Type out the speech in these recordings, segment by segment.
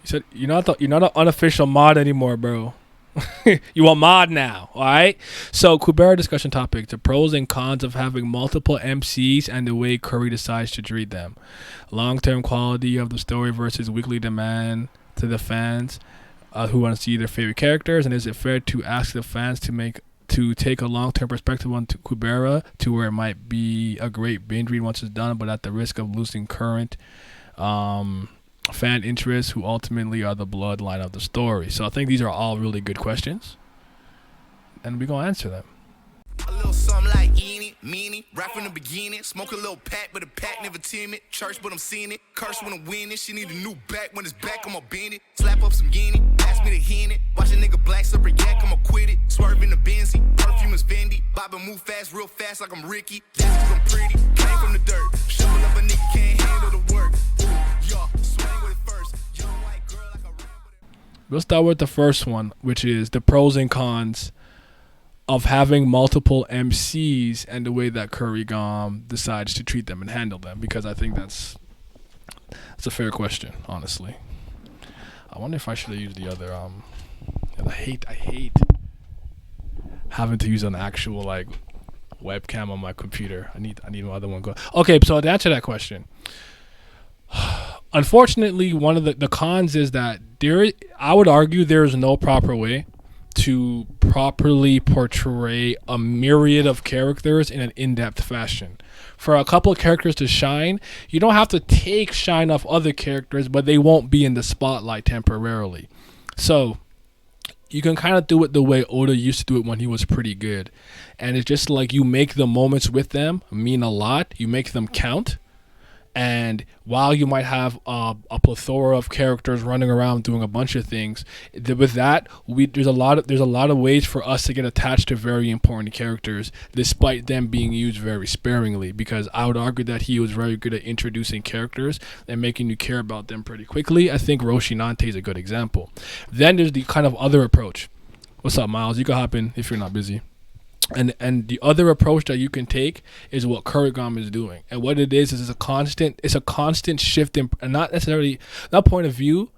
You said you're not an unofficial mod anymore, bro. You a mod now, all right? So Kubera discussion topic: the pros and cons of having multiple MCs and the way Curry decides to treat them. Long-term quality of the story versus weekly demand to the fans who want to see their favorite characters, and is it fair to ask the fans to take a long-term perspective on Kubera to where it might be a great binge read once it's done, but at the risk of losing current fan interests who ultimately are the bloodline of the story? So I think these are all really good questions, and we're going to answer them. A little something like eeny, meeny, right from the beginning. Smoke a little pack, but the pack never timid. Church, but I'm seeing it. Curse when I'm winning. She need a new back. When it's back, I'ma bend it. Slap up some guinea. Pass me the hen it. Watch a nigga black slipper yak, I'ma quit it. Swerve in the Benzie. Perfume is Fendi. Bob and move fast, real fast like I'm Ricky. That's 'cause I'm pretty. Came from the dirt. Shovel up a nigga can't handle the work. Ooh, y'all, swing with it first. Young white girl like a ramble. We'll start with the first one, which is the pros and cons of having multiple MCs and the way that Curry decides to treat them and handle them, because I think that's a fair question, honestly. I wonder if I should have used the other and I hate having to use an actual like webcam on my computer. I need my other one go. Okay, so to answer that question, unfortunately, one of the cons is that I would argue there is no proper way to properly portray a myriad of characters in an in-depth fashion. For a couple of characters to shine, you don't have to take shine off other characters, but they won't be in the spotlight temporarily. So you can kind of do it the way Oda used to do it when he was pretty good. And it's just like you make the moments with them mean a lot. You make them count. And while you might have a plethora of characters running around doing a bunch of things, with that, there's a lot of ways for us to get attached to very important characters, despite them being used very sparingly. Because I would argue that he was very good at introducing characters and making you care about them pretty quickly. I think Roshinante is a good example. Then there's the kind of other approach. What's up, Miles? You can hop in if you're not busy. And the other approach that you can take is what Kurigama is doing, and what it is a constant shift in, and not necessarily that point of view.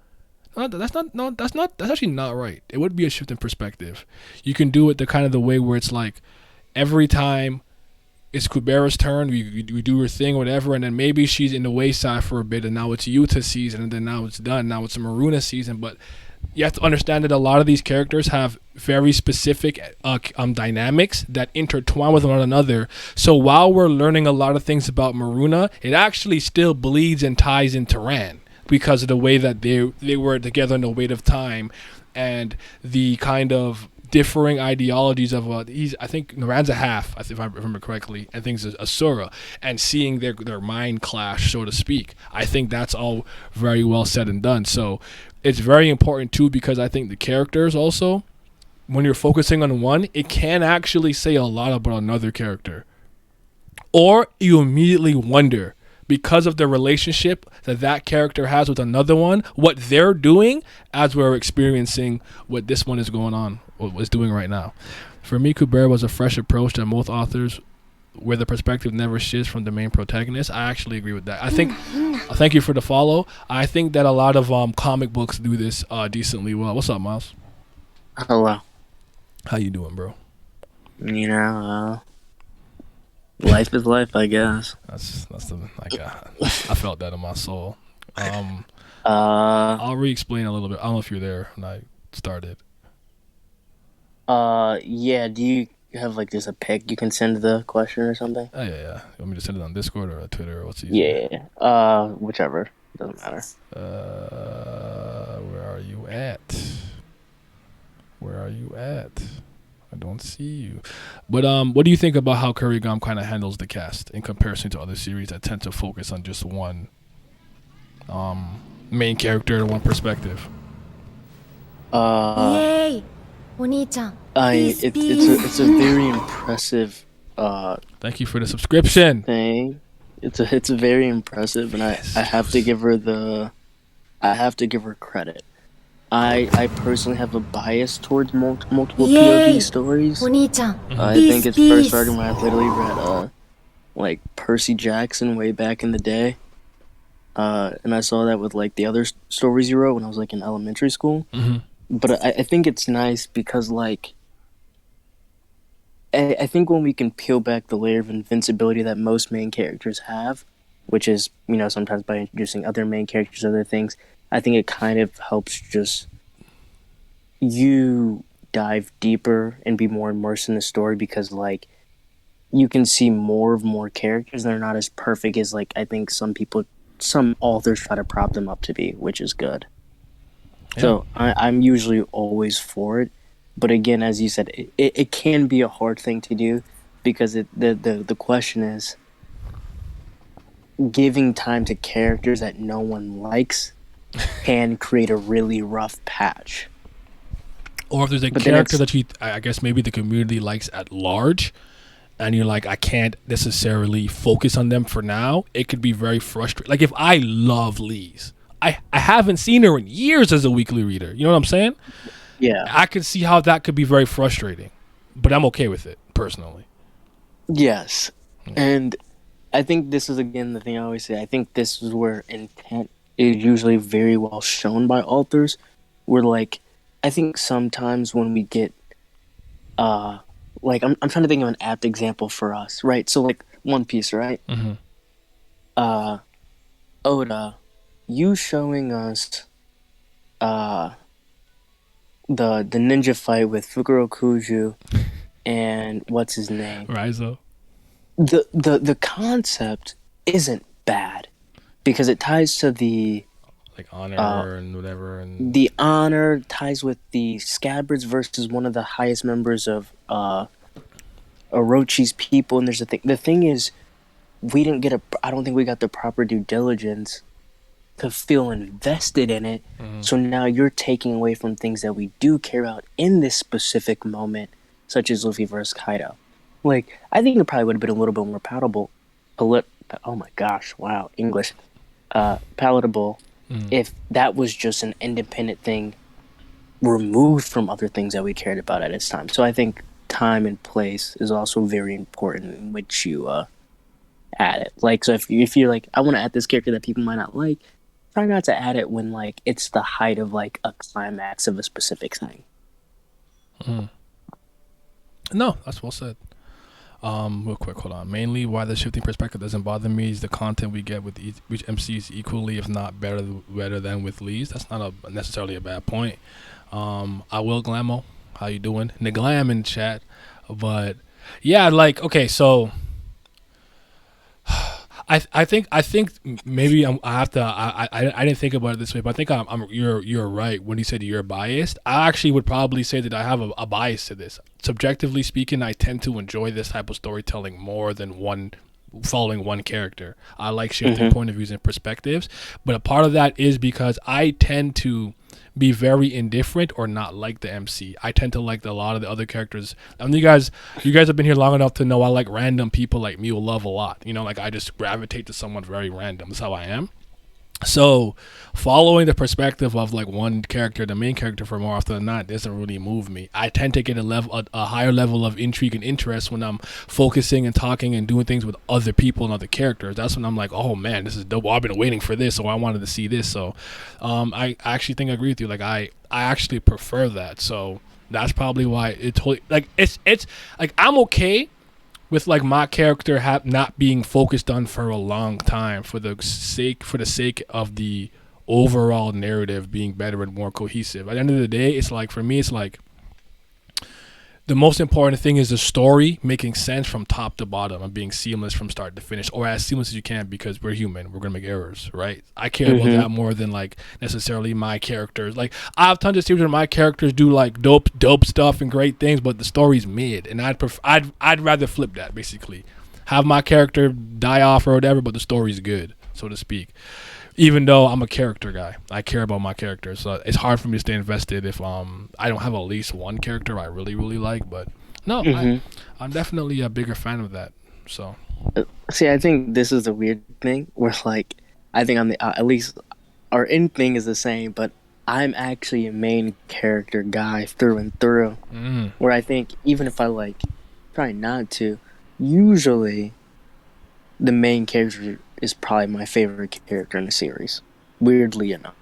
That's actually not right. It would be a shift in perspective. You can do it the way where it's like every time it's Kubera's turn, we do her thing, whatever, and then maybe she's in the wayside for a bit, and now it's Yuta season, and then now it's done. Now it's a Maruna season, but you have to understand that a lot of these characters have very specific dynamics that intertwine with one another. So while we're learning a lot of things about Maruna, it actually still bleeds and ties into Ran because of the way that they were together in the weight of time and the kind of differing ideologies of I think Ran's a half, if I remember correctly, and things is Asura, and seeing their mind clash, so to speak. I think that's all very well said and done. So it's very important too, because I think the characters also, when you're focusing on one, it can actually say a lot about another character. Or you immediately wonder, because of the relationship that character has with another one, what they're doing as we're experiencing what this one is going on, what is doing right now. For me, Kubera was a fresh approach that most authors, where the perspective never shifts from the main protagonist. I actually agree with that. I think, thank you for the follow. I think that a lot of comic books do this decently well. What's up, Miles? Hello. How you doing, bro? You know, life is life, I guess. I felt that in my soul. I'll re-explain a little bit. I don't know if you're there when I started. Yeah. Do you have just a pic you can send the question or something? Oh yeah. You want me to send it on Discord or Twitter or what's easier? Yeah. Whichever. Doesn't matter. Where are you at? I don't see you. But what do you think about how Kurigama kind of handles the cast in comparison to other series that tend to focus on just one main character and one perspective? Yay! Oni-chan. It's a very impressive Thank you for the subscription. thing. It's very impressive, and I have to give her credit. I personally have a bias towards multiple Yay! POV stories. Oni-chan. I think it's first started when I literally read Percy Jackson way back in the day. and I saw that with like the other stories you wrote when I was like in elementary school. Hmm. But I think it's nice because like I think when we can peel back the layer of invincibility that most main characters have, which is, you know, sometimes by introducing other main characters, other things, I think it kind of helps just you dive deeper and be more immersed in the story because, like, you can see more characters and they're not as perfect as, like, I think some authors try to prop them up to be, which is good. Yeah. So I'm usually always for it. But again, as you said, it can be a hard thing to do because the question is giving time to characters that no one likes can create a really rough patch. Or if there's a But then character it's that I guess maybe the community likes at large, and you're like, I can't necessarily focus on them for now, it could be very frustrating. Like if I love Lee's, I haven't seen her in years as a weekly reader. You know what I'm saying? yeah. I could see how that could be very frustrating, but I'm okay with it personally. Yes. And I think this is again the thing I always say. I think this is where intent is usually very well shown by authors. Where like I think sometimes when we get like I'm trying to think of an apt example for us, right? So like One Piece, right? Mm-hmm. Uh Oda, you showing us uh the ninja fight with Fukuro Kuju and what's his name? Rizo, The concept isn't bad because it ties to like honor uh and whatever, and the honor ties with the scabbards versus one of the highest members of Orochi's people. And there's a thing. The thing is, we didn't get a. I don't think we got the proper due diligence to feel invested in it. So now you're taking away from things that we do care about in this specific moment, such as Luffy versus Kaido. Like, I think it probably would have been a little bit more palatable. Oh my gosh! Wow, English. Palatable if that was just an independent thing removed from other things that we cared about at its time. So I think time and place is also very important in which you add it. Like, so if you're like, I want to add this character that people might not like, try not to add it when like it's the height of like a climax of a specific thing. no, that's well said. Real quick, hold on. Mainly, why the shifting perspective doesn't bother me is the content we get with each MC is equally, if not better than with Lee's. That's not necessarily a bad point. I will Glamo. How you doing? Naglam in chat, but yeah, like okay, so I think maybe I have to I didn't think about it this way, but I think you're right when you said you're biased. I actually would probably say that I have a bias to this. Subjectively speaking, I tend to enjoy this type of storytelling more than following one character. I like shifting point of views and perspectives, but a part of that is because I tend to be very indifferent or not like the MC. I tend to like a lot of the other characters. I mean, you guys have been here long enough to know I like random people like Mule Love a lot. You know, like I just gravitate to someone very random. That's how I am. So following the perspective of like one character, the main character, for more often than not, doesn't really move me. I tend to get a higher level of intrigue and interest when I'm focusing and talking and doing things with other people and other characters. That's when I'm like, oh man, this is dope. I've been waiting for this, so I wanted to see this. So I actually think I agree with you. Like I actually prefer that. So that's probably why it totally like it's like I'm okay with like my character not being focused on for a long time for the sake of the overall narrative being better and more cohesive. At the end of the day, it's like for me, it's like the most important thing is the story making sense from top to bottom and being seamless from start to finish, or as seamless as you can, because we're human, we're gonna make errors, right? I care about that more than like necessarily my characters. Like I have tons of series where my characters do like dope stuff and great things, but the story's mid, and I'd rather flip that, basically have my character die off or whatever, but the story's good, so to speak. Even though I'm a character guy, I care about my characters, so it's hard for me to stay invested if I don't have at least one character I really like. But no, I'm definitely a bigger fan of that. So See, I think this is a weird thing where like I think I'm the at least our end thing is the same, but I'm actually a main character guy through and through. Where I think even if I like try not to, usually the main character is probably my favorite character in the series. Weirdly enough.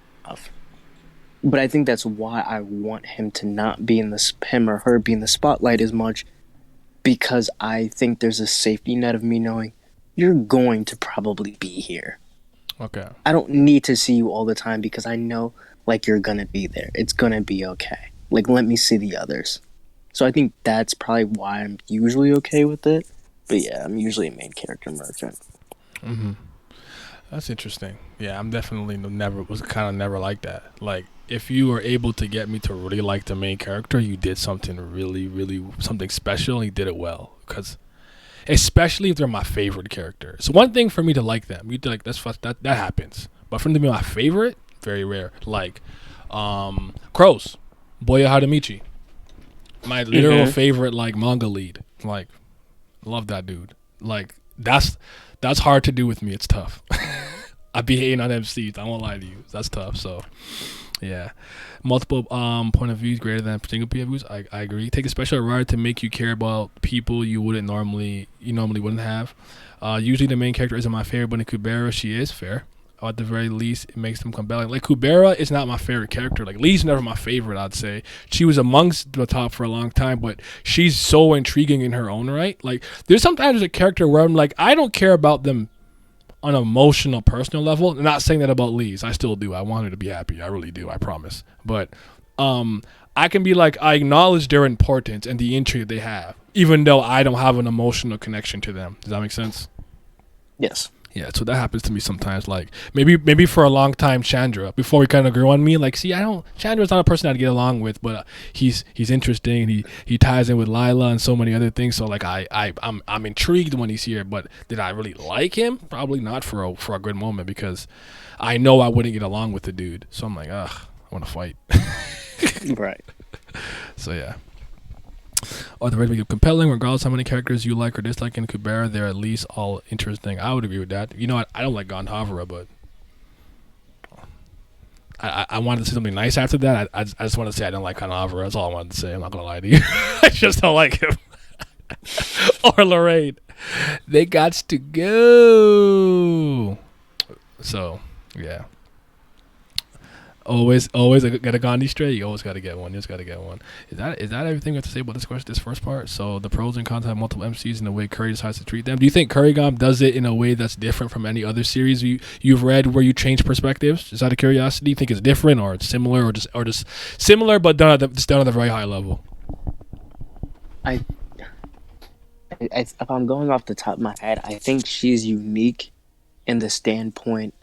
But I think that's why I want him to not be in the him or her be in the spotlight as much, because I think there's a safety net of me knowing you're going to probably be here. Okay. I don't need to see you all the time because I know like you're gonna be there. It's gonna be okay. Like let me see the others. So I think that's probably why I'm usually okay with it. But yeah, I'm usually a main character merchant. Mm-hmm. That's interesting. Yeah, I'm definitely never like that. Like, if you were able to get me to really like the main character, you did something really something special, and you did it well. Because, especially if they're my favorite character, it's one thing for me to like them. You like that happens, but for them to be my favorite, very rare. Like, Crows, Boya Hadamichi, my literal favorite like manga lead. Like, love that dude. Like, that's hard to do with me. It's tough. I be hating on MCs. I won't lie to you. That's tough. So, yeah. Multiple point of views greater than single POVs. I agree. Take a special ride to make you care about people you normally wouldn't have. Usually the main character isn't my favorite, but in Kubera she is fair. At the very least, it makes them compelling. Like, Kubera is not my favorite character. Like, Lee's never my favorite, I'd say. She was amongst the top for a long time, but she's so intriguing in her own right. Like, there's sometimes a character where I'm like, I don't care about them on an emotional, personal level. I'm not saying that about Lee's. I still do. I want her to be happy. I really do. I promise. But I can be like, I acknowledge their importance and the intrigue they have, even though I don't have an emotional connection to them. Does that make sense? Yes. Yeah, so that happens to me sometimes. Like, maybe for a long time, Chandra, before we kind of grew on me, like, see, Chandra's not a person I'd get along with, but he's interesting, and he ties in with Lila and so many other things. So like, I'm intrigued when he's here, but did I really like him? Probably not for a good moment, because I know I wouldn't get along with the dude. So I'm like, ugh, I want to fight. Right. So yeah. Or the rate make it compelling, regardless how many characters you like or dislike in Kubera, they're at least all interesting. I would agree with that. You know what? I don't like Gandhavara, but I wanted to say something nice after that. I just want to say I don't like Gandhavara. That's all I wanted to say. I'm not going to lie to you. I just don't like him. Or Lorraine. They got to go. So, yeah. Always gotta Gandhi straight. You always gotta get one. You just gotta get one. Is that everything we have to say about this first part? So the pros and cons of multiple MCs and the way Curry decides to treat them. Do you think Kurrigom does it in a way that's different from any other series you've read where you change perspectives? Just out of curiosity, do you think it's different or it's similar or just similar but done at a very high level? If I'm going off the top of my head, I think she's unique in the standpoint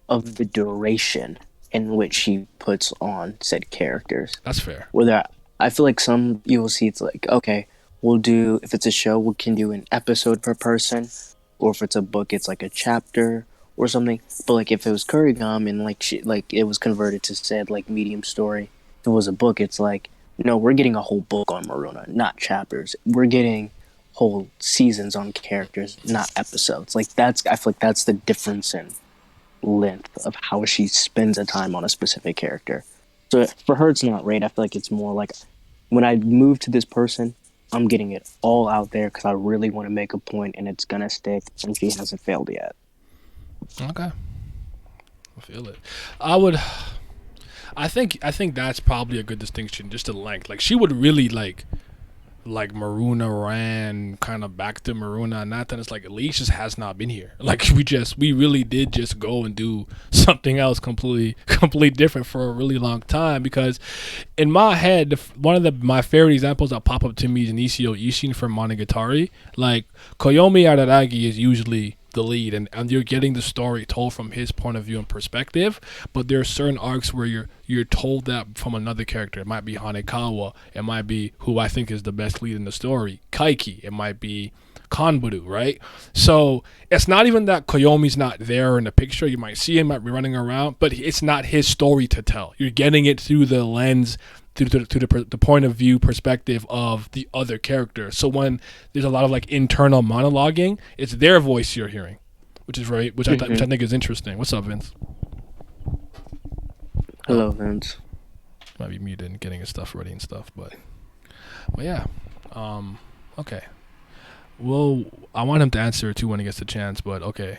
of the duration in which she puts on said characters. That's fair. Whether I feel like some you will see it's like, okay, we'll do, if it's a show, we can do an episode per person, or if it's a book, it's like a chapter or something. But like if it was Kurrigom and like it was converted to said like medium story, if it was a book, it's like, no, we're getting a whole book on Maruna, not chapters. We're getting whole seasons on characters, not episodes. Like I feel like that's the difference in length of how she spends a time on a specific character. So for her, it's not right. I feel like it's more like when I move to this person, I'm getting it all out there because I really want to make a point and it's gonna stick, and she hasn't failed yet. Okay, I feel it. I think that's probably a good distinction, just the length. Like, she would really like Maruna ran kind of back to Maruna, and that then it's like Elise just has not been here. Like, we really did just go and do something else completely different for a really long time. Because in my head, one of my favorite examples that pop up to me is Nisio Ishin from Monogatari. Like, Koyomi Araragi is usually the lead, and you're getting the story told from his point of view and perspective, but there are certain arcs where you're told that from another character. It might be Hanekawa, it might be who I think is the best lead in the story, Kaiki, it might be Kanburu, right? So it's not even that Koyomi's not there in the picture. You might see him, might be running around, but it's not his story to tell. You're getting it through the lens, to the point of view perspective of the other character. So when there's a lot of like internal monologuing, it's their voice you're hearing, which I think is interesting. What's up, Vince? Hello, Vince. Might be muted and getting his stuff ready and stuff, but yeah. Okay. Well, I want him to answer too when he gets the chance, but okay.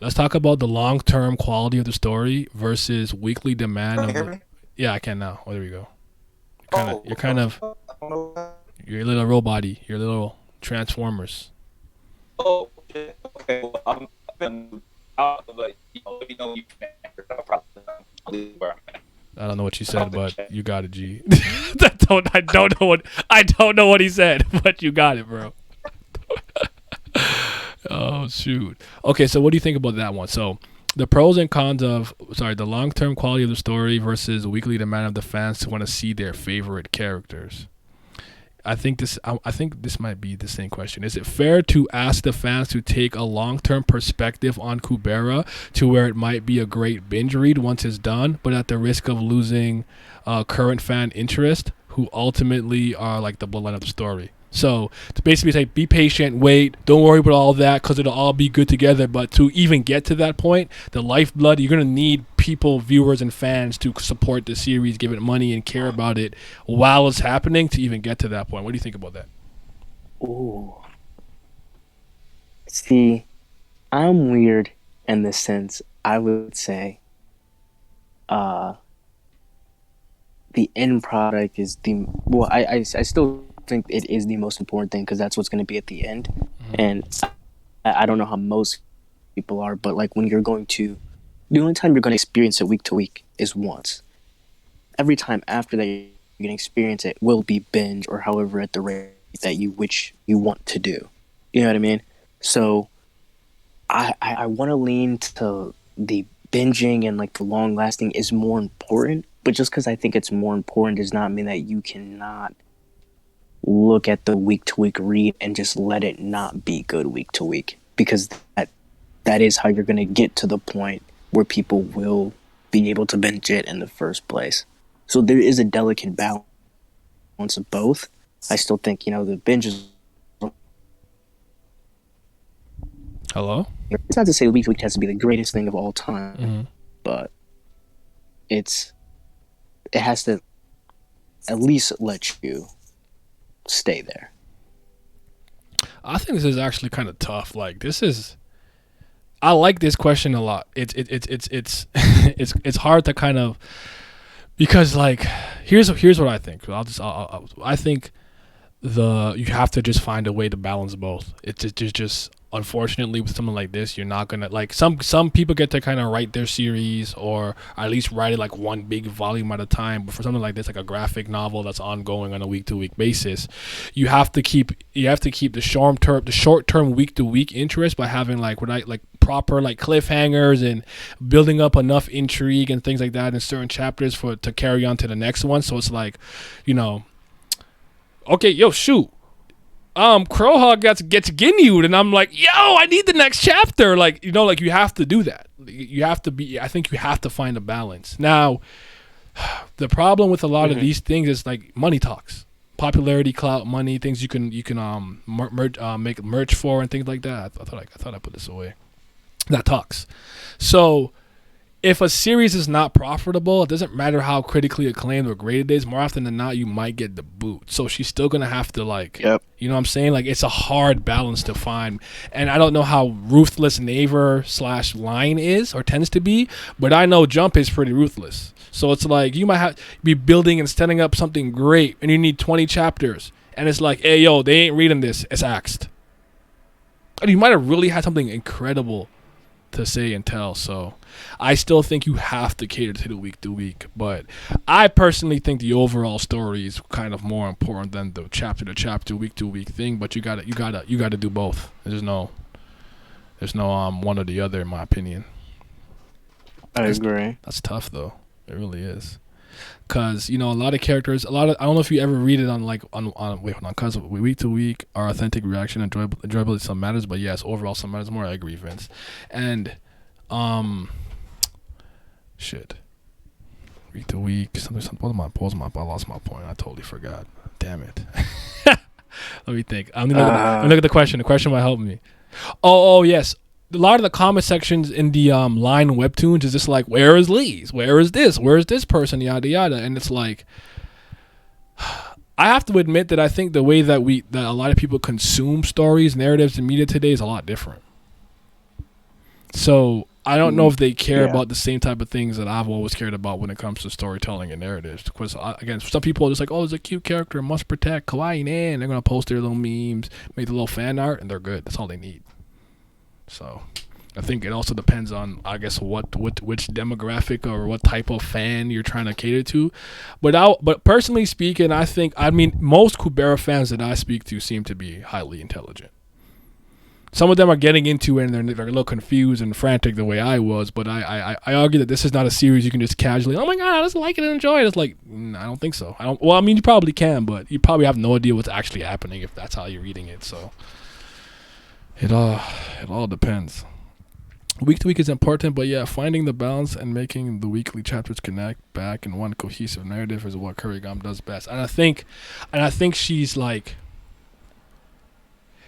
Let's talk about the long-term quality of the story versus weekly demand Can you of hear the. me? Yeah, I can now. Oh, there we go. Oh, You're kind of, I don't know. you're a little robot-y. You're a little Transformers. Oh, shit. Okay. Well, I've been out, but you know, you can. I'll probably leave where I'm at. I don't know what you About said, the but chat. you got it, G. I don't know what he said, but you got it, bro. Oh shoot. Okay, so what do you think about that one? So the pros and cons of the long term quality of the story versus weekly demand of the fans who want to see their favorite characters. I think this might be the same question. Is it fair to ask the fans to take a long-term perspective on Kubera to where it might be a great binge read once it's done, but at the risk of losing current fan interest, who ultimately are like the bloodline of the story? So to basically say, be patient, wait, don't worry about all that because it'll all be good together. But to even get to that point, the lifeblood, you're gonna need people, viewers, and fans to support the series, give it money, and care about it while it's happening to even get to that point. What do you think about that? Ooh. See, I'm weird in the sense I would say uh the end product is the well I still think it is the most important thing because that's what's going to be at the end. And I don't know how most people are, but like when you're going to the only time you're going to experience it week to week is once. Every time after that you're going to experience it will be binge or however at the rate that you want to do. You know what I mean? So I want to lean to the binging and like the long lasting is more important, but just because I think it's more important does not mean that you cannot look at the week to week read and just let it not be good week to week, because that is how you're going to get to the point where people will be able to binge it in the first place. So there is a delicate balance of both. I still think the binge is. Hello? It's not to say week to week has to be the greatest thing of all time, Mm-hmm. but it has to at least let you stay there. I think this is actually kind of tough. I like this question a lot. It's hard to kind of, because like here's what I think. I think you have to just find a way to balance both. It's just unfortunately with something like this, you're not gonna like some people get to kind of write their series or at least write it like one big volume at a time. But for something like this, like a graphic novel that's ongoing on a week to week basis, you have to keep the short term week to week interest by having like proper like cliffhangers and building up enough intrigue and things like that in certain chapters to carry on to the next one. So it's like, okay, yo, shoot. Crowhog gets Ginyu, and I'm like, yo, I need the next chapter. Like, you have to do that. I think you have to find a balance. Now, the problem with a lot of these things is like money talks, popularity, clout, money, things you can make merch for and things like that. I thought I put this away. That talks. So if a series is not profitable, it doesn't matter how critically acclaimed or great it is. More often than not, you might get the boot. So she's still gonna have to Yep. you know what I'm saying? Like, it's a hard balance to find. And I don't know how ruthless Naver / Line is or tends to be, but I know Jump is pretty ruthless. So it's like you might have be building and setting up something great, and you need 20 chapters, and it's like, hey, yo, they ain't reading this. It's axed. And you might have really had something incredible to say and tell. So I still think you have to cater to the week to week, but I personally think the overall story is kind of more important than the chapter to chapter, week to week thing. But you gotta do both. There's no one or the other, in my opinion. I agree. That's tough though. It really is. Cause a lot of characters, I don't know if you ever read it on cause week to week, our authentic reaction, enjoyability, some matters, but yes, overall some matters more. I agree, Vince. And week to week, I lost my point. I totally forgot. Damn it. Let me think. Let me look at the question. The question might help me. Oh yes. A lot of the comment sections in the line webtoons is just like, where is Lee's? Where is this? Where is this person? Yada yada. And it's like, I have to admit that I think the way that a lot of people consume stories, narratives, and media today is a lot different. So I don't know if they care Yeah. about the same type of things that I've always cared about when it comes to storytelling and narratives. Because again, some people are just like, oh, it's a cute character, must protect, kawaii man. They're gonna post their little memes, make the little fan art, and they're good. That's all they need. So I think it also depends on, I guess, which demographic or what type of fan you're trying to cater to. But personally speaking, I mean most Kubera fans that I speak to seem to be highly intelligent. Some of them are getting into it and they're a little confused and frantic the way I was, but I argue that this is not a series you can just casually, oh my god, let's like it and enjoy it. It's like, I don't think so. Well, I mean, you probably can, but you probably have no idea what's actually happening if that's how you're reading it. So it all depends. Week to week is important, but yeah, finding the balance and making the weekly chapters connect back in one cohesive narrative is what Kurigam does best. And I think she's like,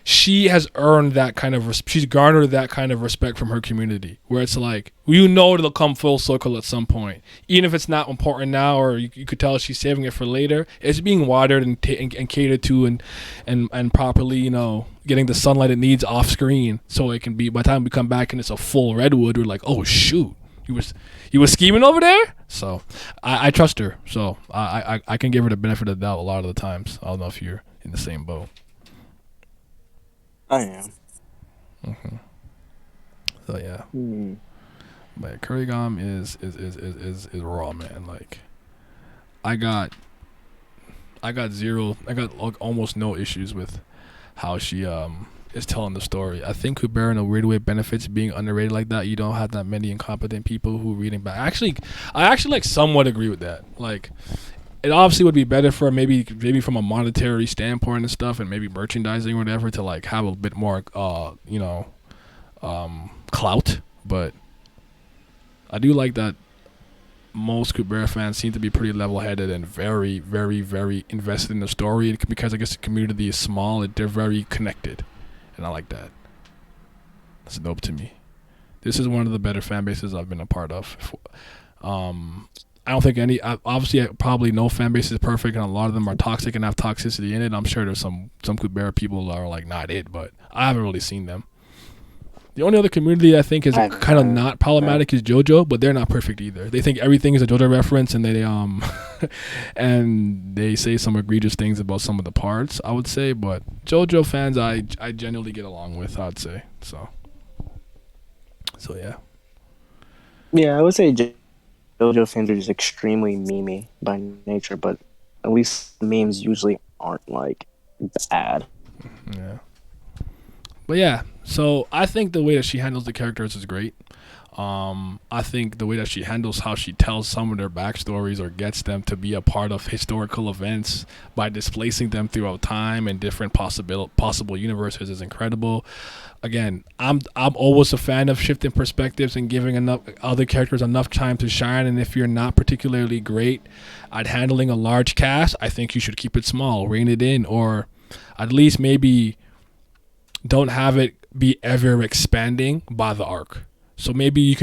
she has earned that kind of she's garnered that kind of respect from her community, where it's like, it'll come full circle at some point, even if it's not important now, or you could tell she's saving it for later. It's being watered and catered to and properly, getting the sunlight it needs off screen, so it can be, by the time we come back and it's a full redwood, we're like, oh shoot, he was scheming over there. So I trust her, so I can give her the benefit of the doubt a lot of the times. I don't know if you're in the same boat. I am. Mm-hmm. So yeah, but Kurigam is raw, man. Like I got almost no issues with how she is telling the story. I think Kubera in a weird way benefits being underrated like that. You don't have that many incompetent people who reading back. I actually like somewhat agree with that. Like, it obviously would be better for maybe from a monetary standpoint and stuff, and maybe merchandising or whatever, to like have a bit more clout. But I do like that most Kubera fans seem to be pretty level-headed and very, very, very invested in the story, because I guess the community is small and they're very connected, and I like that. That's dope to me. This is one of the better fan bases I've been a part of. I don't think obviously probably no fan base is perfect, and a lot of them are toxic and have toxicity in it. I'm sure there's some Kubera people that are like not it, but I haven't really seen them. The only other community I think is kind of not problematic is JoJo, but they're not perfect either. They think everything is a JoJo reference, and they and they say some egregious things about some of the parts, I would say. But JoJo fans, I genuinely get along with, I'd say. So yeah. Yeah, I would say JoJo fans are just extremely memey by nature, but at least memes usually aren't like bad. Yeah. But yeah, so I think the way that she handles the characters is great. I think the way that she handles how she tells some of their backstories or gets them to be a part of historical events by displacing them throughout time and different possible universes is incredible. Again, I'm always a fan of shifting perspectives and giving enough other characters enough time to shine. And if you're not particularly great at handling a large cast, I think you should keep it small, rein it in, or at least maybe don't have it be ever expanding by the arc. So maybe you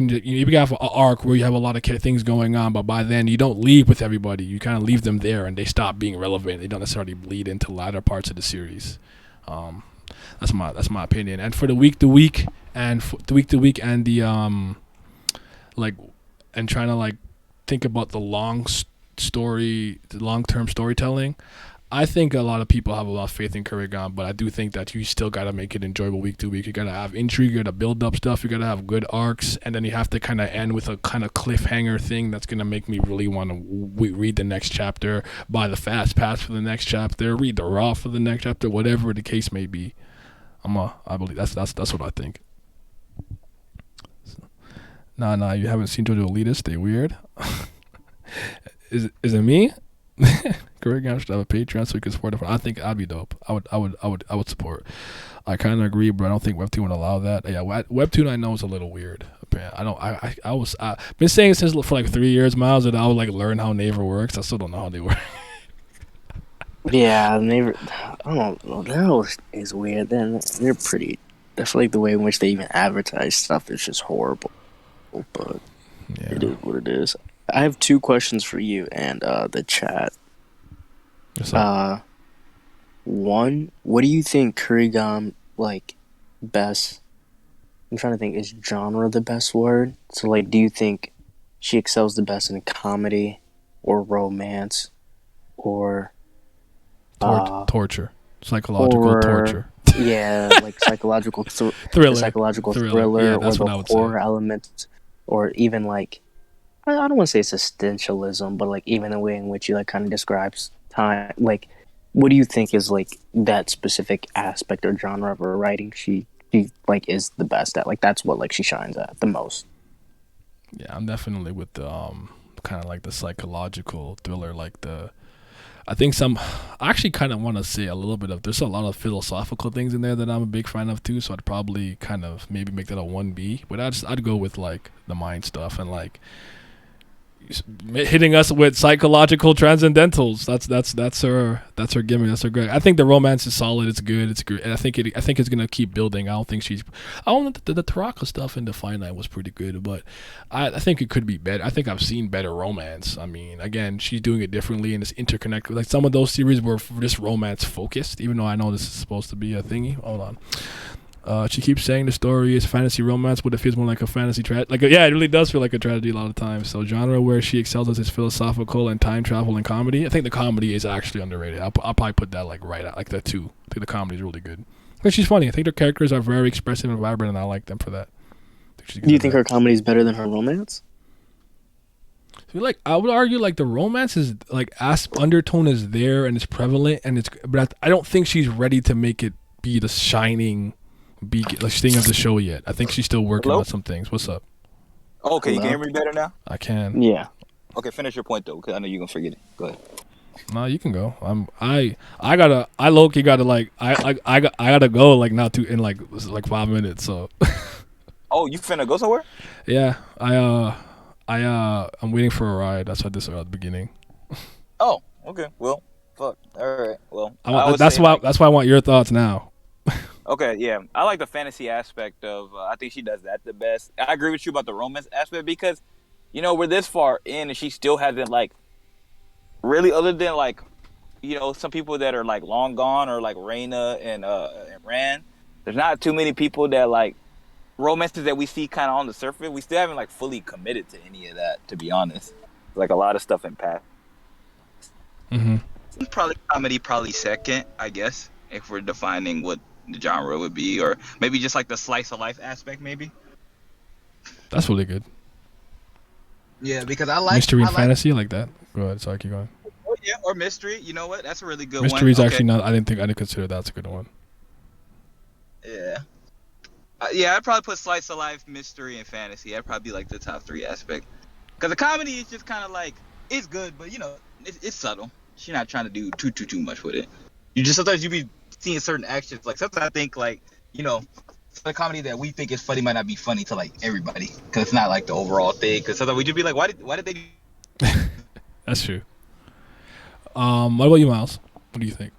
have an arc where you have a lot of things going on, but by then you don't leave with everybody. You kind of leave them there, and they stop being relevant. They don't necessarily bleed into latter parts of the series. That's my opinion. And for the week to week and the and trying to like think about the long term storytelling. I think a lot of people have a lot of faith in Kurigam, but I do think that you still got to make it enjoyable week to week. You got to have intrigue, you got to build up stuff, you got to have good arcs, and then you have to kind of end with a kind of cliffhanger thing that's going to make me really want to read the next chapter, buy the fast pass for the next chapter, read the raw for the next chapter, whatever the case may be. I believe that's what I think. So, nah, you haven't seen JoJo Elitist? Stay weird. Is it me? Kurigam should have a Patreon so we can support it. I think I'd be dope. I would support. I kind of agree, but I don't think Webtoon would allow that. Yeah, Webtoon I know is a little weird. I've been saying since for like 3 years, Miles, that I would like learn how Naver works. I still don't know how they work. Yeah, Naver. I don't know. That is weird. Then they're pretty. I feel like the way in which they even advertise stuff is just horrible. But Yeah. It is what it is. I have 2 questions for you and the chat. What's up? One, what do you think Kurigam like best I'm trying to think, is genre the best word? So, like, do you think she excels the best in comedy or romance or Torture, psychological horror? torture, Yeah, like the thriller, psychological thriller. Yeah, thriller or that's what the I would say. horror elements, or even like I don't want to say existentialism, but like even the way in which you like kind of describes time. Like, what do you think is like that specific aspect or genre of her writing? She like is the best at. Like that's what like she shines at the most. Yeah, I'm definitely with the kind of like the psychological thriller, like the. I think I actually kind of want to say a little bit of. There's a lot of philosophical things in there that I'm a big fan of too. So I'd probably kind of maybe make that a 1B, but I'd go with like the mind stuff and like hitting us with psychological transcendentals. That's her gimmick. That's her great. I think the romance is solid. It's good. It's great. And I think it's gonna keep building. I don't think she's. I don't know the Taraka stuff in the Finite was pretty good, but I think it could be better. I think I've seen better romance. I mean, again, she's doing it differently and it's interconnected. Like some of those series were just romance focused. Even though I know this is supposed to be a thingy. Hold on. She keeps saying the story is fantasy romance, but it feels more like a fantasy tragedy. Yeah, it really does feel like a tragedy a lot of times. So genre where she excels at is philosophical and time travel and comedy. I think the comedy is actually underrated. I'll probably put that like right at like that too. I think the comedy is really good. Because she's funny. I think her characters are very expressive and vibrant, and I like them for that. Do you think her comedy is better than her romance? I would argue like the romance is like undertone is there and it's prevalent but I don't think she's ready to make it be the shining thing of the show yet. I think she's still working on some things. What's up? Okay, you can hear me better now? I can. Yeah. Okay, finish your point though, because I know you're gonna forget it. Go ahead. No, you can go. I low-key gotta like I gotta go like not too in like 5 minutes. So. Oh, you finna go somewhere? Yeah, I'm waiting for a ride. That's why this is at the beginning. Oh, okay. Well, fuck. All right. Well, that's why I want your thoughts now. Okay, yeah. I like the fantasy aspect of. I think she does that the best. I agree with you about the romance aspect because, we're this far in and she still hasn't like really, other than like, some people that are like long gone or like Raina and Ran. There's not too many people that like romances that we see kind of on the surface. We still haven't like fully committed to any of that, to be honest. Like a lot of stuff in past. Mm-hmm. Probably comedy, probably second, I guess, if we're defining what the genre would be, or maybe just like the slice of life aspect, maybe. That's really good. Yeah, because I like mystery and fantasy like that. Go ahead, sorry, keep going. Oh yeah, or mystery. You know what? That's a really good Mystery's one. actually not. I didn't consider that's a good one. Yeah. Yeah, I'd probably put slice of life, mystery, and fantasy. That'd probably be like the top 3 aspect. Because the comedy is just kind of like it's good, but it's subtle. She's not trying to do too much with it. You just sometimes you be seeing certain actions. Like sometimes I think like the comedy that we think is funny might not be funny to like everybody because it's not like the overall thing. Because sometimes we just be like, why did they? That's true. What about you, Miles? What do you think?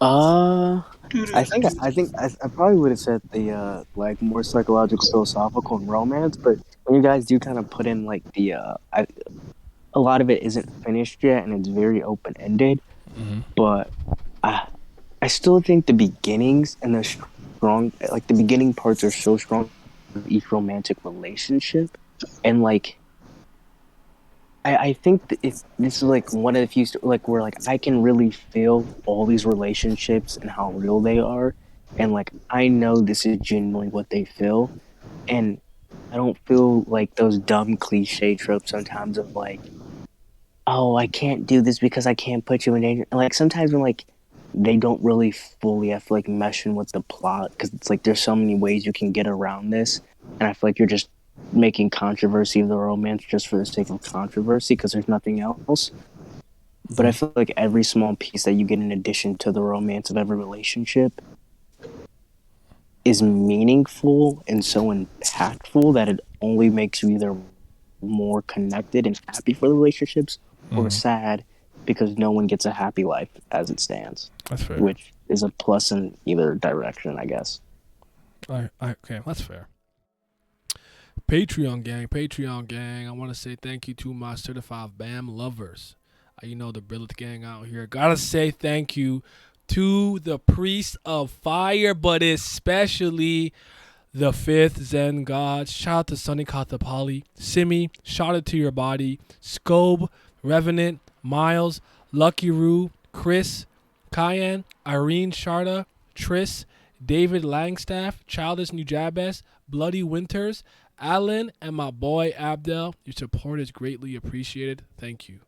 I think I probably would have said the like more psychological, philosophical, and romance. But when you guys do kind of put in like the a lot of it isn't finished yet, and it's very open ended. Mm-hmm. But I still think the beginnings and the strong, like the beginning parts are so strong of each romantic relationship, and like I think that this is like one of the few like where like I can really feel all these relationships and how real they are, and like I know this is genuinely what they feel, and I don't feel like those dumb cliche tropes sometimes of like, oh, I can't do this because I can't put you in danger. Like sometimes when like they don't really fully have to like mesh in with the plot because it's like there's so many ways you can get around this, and I feel like you're just making controversy of the romance just for the sake of controversy because there's nothing else. But I feel like every small piece that you get in addition to the romance of every relationship is meaningful and so impactful that it only makes you either more connected and happy for the relationships or sad because no one gets a happy life as it stands. That's fair. Which is a plus in either direction, I guess. Okay, that's fair. Patreon gang. I want to say thank you to my certified BAM lovers. The Brilliant gang out here. Gotta say thank you to the Priest of Fire, but especially the fifth Zen God. Shout out to Sunny Katapali, Simi, Shout Out to Your Body, Scobe, Revenant, Miles, Lucky Roo, Chris, Cayenne, Irene Sharda, Triss, David Langstaff, Childish Nujabes, Bloody Winters, Alan, and my boy Abdel. Your support is greatly appreciated. Thank you.